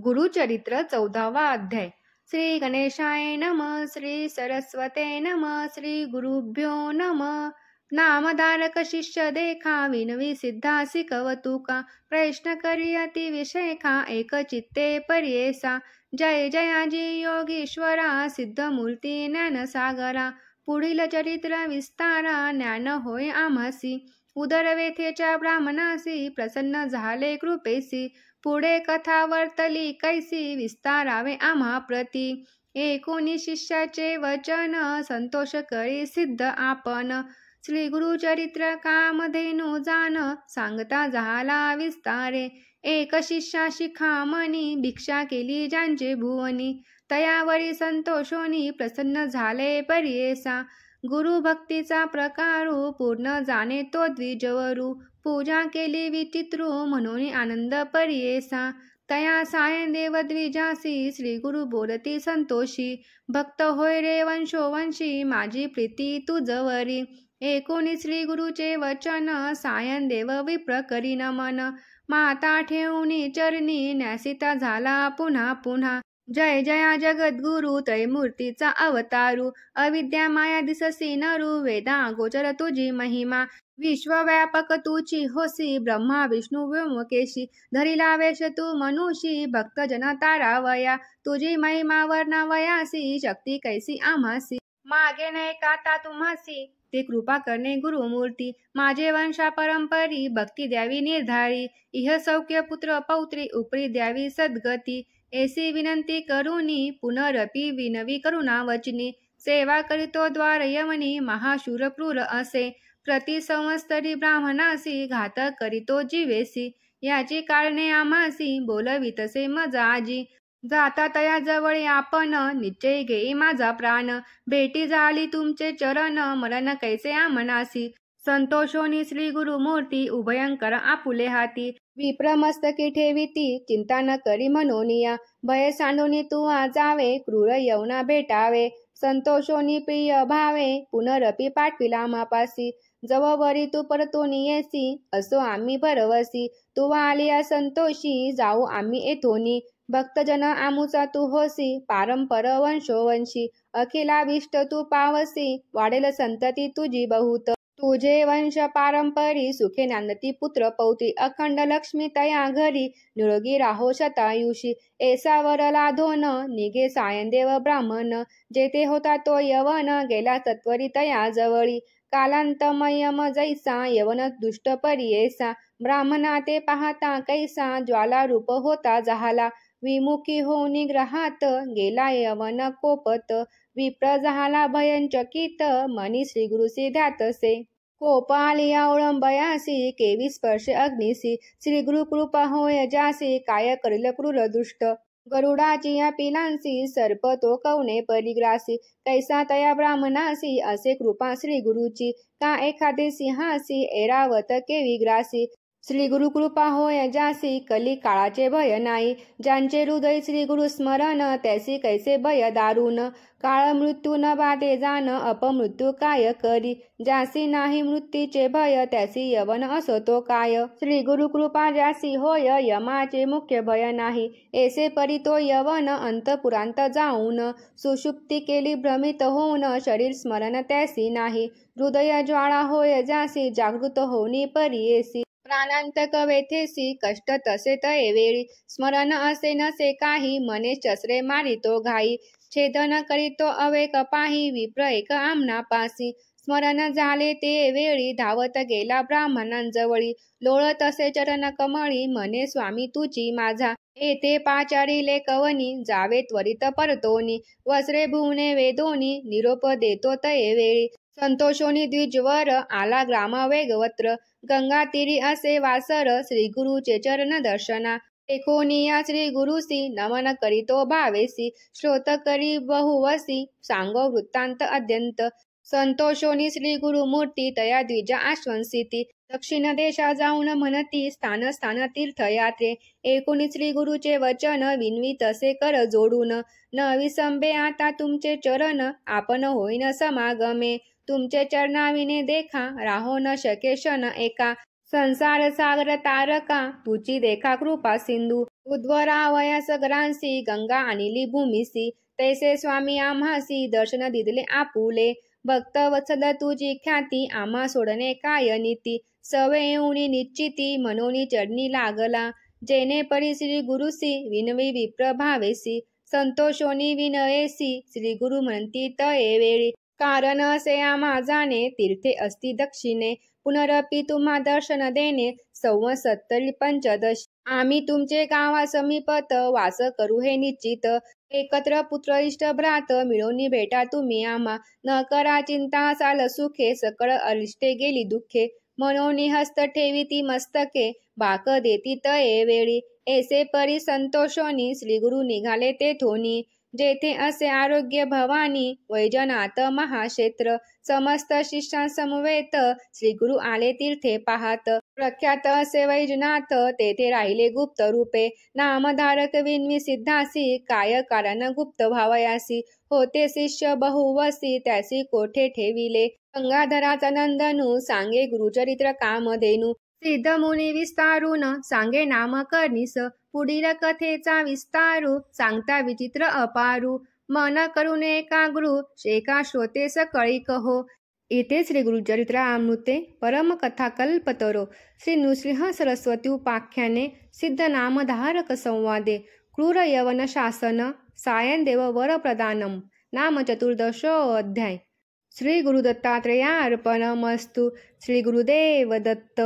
गुरुचरित्र 14वा अध्याय. श्री गणेशाय नम, श्री सरस्वते नम, श्री गुरुभ्यो नम. नामधारक शिष्य देखा, विनवी सिद्धासी कवतुका. प्रश्न करी अति विषयखा, एक चित्ते पर्येसा. जय जयाजी योगीश्वरा, सिद्धमूर्ती ज्ञानसागरा. पुढील चरित्र विस्तारा, ज्ञान होय आम्हासी. उदरवेथेच्या ब्राह्मणासी, प्रसन्न झाले कृपेसी. पुढे कथा वर्तली कैसी, विस्तारावे आम्हा प्रती. एकोणी शिष्याचे वचन, संतोष करी सिद्ध आपण. श्री गुरुचरित्र कामधेनु जान, सांगता झाला विस्तारे. एक शिष्या शिखामणी, भिक्षा केली ज्यांचे भुवनी. तयावरी संतोषोनी, प्रसन्न झाले पर्येसा. गुरु भक्तीचा प्रकारू, पूर्ण जाणे तो द्विजवरू. पूजा केली विचित्रू, म्हणून आनंद पर्येसा. तया सायं देव द्विजासी, श्री गुरु बोलती संतोषी. भक्त होय रे वंशोवंशी, माझी प्रीती तुझवरी. एकोणी श्री गुरुचे वचन, सायं देव विप्र करी नमन. माता ठेवूनी चरणी, न्यासिता झाला पुन्हा पुन्हा. जय जया जगद्गुरु, त्रयमूर्तीचा अवतारू. अविद्या माया दिससी नरू, वेदा गोचर तुझी महिमा. विश्वव्यापक तुची होसी, ब्रह्मा विष्णू व्योमकेशी. धरिला वेश तू मनुषी, भक्तजन तारावया. तुझी महिमा वर्णावयासी, शक्ती कैसी आम्हासी. मागे नाही काता तुम्हासी, ते कृपा करणे गुरुमूर्ती. माझे वंशा परंपरी, भक्ती द्यावी निर्धारी. इह सौख्य पुत्र पौत्री, उपरी द्यावी सद्गती. ऐसी विनंती करुनी, पुनरपी विनवी करुणा वचनी. सेवा करीतो द्वार यमनी, महाशूर क्रूर असे. प्रति संवत्सरी ब्राह्मणासी, घात करीतो जीवेसी. याची कारणे आम्हासी, बोलवितसे मजा आजी. जाता तया जवळी आपण, निश्चय घेई माझा प्राण. भेटी झाली तुमचे चरण, मरण कैसे आमनासी. संतोषोनी श्री गुरुमूर्ती, उभयंकर आपुले हाती. विप्रमस्तकी ठेविती, चिंता न करी मनोनिया. भय सांडोनी तू जावे, क्रूर यवना भेटावे. संतोषोनी प्रिय भावे, पुनरपी पाठविला मापासी. जववरी तू परतोनी येसी, असो आम्ही भरवसी. तू आलिया संतोषी, जाऊ आम्ही येथोनी. भक्तजन आमुचा तू होसी, पारंपर वंशोवंशी. अखिलाभिष्ट तू पावसी, वाढेल संतती तुझी बहुत. तुझे वंश पारंपरी, सुखे नांदती पुत्र पौत्री. अखंड लक्ष्मी तया घरी, निरोगी राहो शतायुषी. ऐसा वर लाधोन, निघे सायंदेव ब्राह्मण. जेथे होता तो यवन, गेला सत्वरी तया जवळी. कालांतमयम जैसा, यवन दुष्ट पर्येसा. ब्राह्मणा ते पाहता कैसा, ज्वाला रूप होता जहाला. विमुखी होऊन ग्रहात, गेला यवन कोपत. विप्र झाला भयंचकित, मनी श्रीगुरुसी ध्यातसे. कोप आलिया ओळंबयासी, केवी स्पर्श अग्निसी. श्री गुरु कृपा होय जासी, काय करील क्रूर दुष्ट. गरुडाची या पिलांसी, सर्प तो कवने परिग्रासी. कैसा तया ब्राह्मणासी, असे कृपा श्री गुरुची. का एखादे सिंहासी, ऐरावत केवी ग्रासी. श्री गुरु कृपा होय जासी, कली काळाचे भय नाही. ज्यांचे हृदय श्री गुरु स्मरण, त्यासी कैसे भय दारुण. काळ मृत्यू न बाधे जाण, अपमृत्यू काय करी. ज्यासी नाही मृत्यूचे भय, त्यासी यवन असो तो काय. श्री गुरु कृपा ज्यासी होय, यमाचे मुख्य भय नाही. ऐसे परी तो यवन, अंतपुरांत जाऊन. सुषुप्ती केली भ्रमित होऊन, शरीर स्मरण त्यासी नाही. हृदय ज्वाळा होय ज्यासी, जागृत होऊनी पर्येसी. प्राणांतक वेथेसी, कष्ट तसे तये वेळी. स्मरण असे नसे काही, मने शस्त्रे मारितो घाई. छेदन करीतो अवेक पाही, विप्र एक आमना पासी. स्मरण झाले ते वेळी, धावत गेला ब्राह्मणांजवळी. लोळत असे चरण कमळी, म्हणे स्वामी तुझी माझा. येथे पाचारिले कवनी, जावे त्वरित परतोनी. वस्त्रे भुवने वेदोनी, निरोप देतो तये वेळी. संतोषोनी द्विजवर, आला ग्राम वेगवत्र. गंगा तीरी असे वासर, श्री गुरुचे चरण दर्शना. एकोनिया श्री गुरुसी, नमन करीतो भावेसी. श्रोत करी बहुवसी, सांगो वृत्तांत अद्यंत. संतोषोनी श्री गुरुमूर्ती, तया द्विजा आश्वंसिती. दक्षिण देशा जाऊन म्हणती, स्थान स्थान तीर्थयात्रे. एकोणी श्री गुरुचे वचन, विनवी तसे कर जोडून. न विसंबे आता तुमचे चरण, आपण होईन समागमे. तुमचे चरणाविने देखा, राहो न शके क्षण एका. संसार सागर तारका, तुची देखा कृपा सिंधू. उद्वरावया सगरांसी गंगा आणिली भूमिसी तैसे स्वामी आम्हासी दर्शन दिदले आपुले भक्त वत्सल तुझी ख्याती आम्हा सोडणे काय नीती सवे येऊनी निश्चिती मनोनी चरणी लागला जेने परी श्री गुरुसी विनवी विप्रभावेसी संतोषोनी विनयेसी श्री गुरु म्हणती तये वेळी कारण असे आम्हा जाणे तीर्थे असती दक्षिणे पुनरपी तुम्हा दर्शन देणे संवत्सरी पंचदश आम्ही तुमचे गावा समीपत वास करू हे निश्चित एकत्र पुत्र इष्ट भ्रात मिळवणी भेटा तुम्ही आम्हा न करा चिंता साल सुखे सकळ अरिष्टे गेली दुःखे मनोनी हस्त ठेवी ती मस्तके बाक देती तये वेळी ऐसे परी संतोषोनी श्री गुरु निघाले ते थोनी जेथे असे आरोग्य भवानी वैजनाथ महाक्षेत्र समस्त शिष्यांसमवेत श्री गुरु आले तीर्थे पाहात प्रख्यात असे वैजनाथ तेथे राहिले गुप्त रूपे नामधारक विन्वी सिद्धासी काय कारण गुप्त भावयासी होते शिष्य बहुवसी त्यासी कोठे ठेविले गंगाधराचा नंदनू सांगे गुरुचरित्र कामधेनू सिद्ध मुनी विस्तारून सांगे नाम कर्णिस पुढील कथेचा विस्तारू सांगता विचित्र अपारू मन करून एकाग्रू शेका श्रोते सकळी कहो. इथे श्री गुरुचरित्र अमृते परमकथा कल्पतरो श्री नृसिंह सरस्वती उपाख्याने सिद्ध नामधारक संवादे क्रूर यवन शासन सायनदेव वरप्रदानम नाम चतुर्दशो अध्याय. श्री गुरुदत्तात्रेयार्पणमस्तु. श्री गुरुदेव दत्त.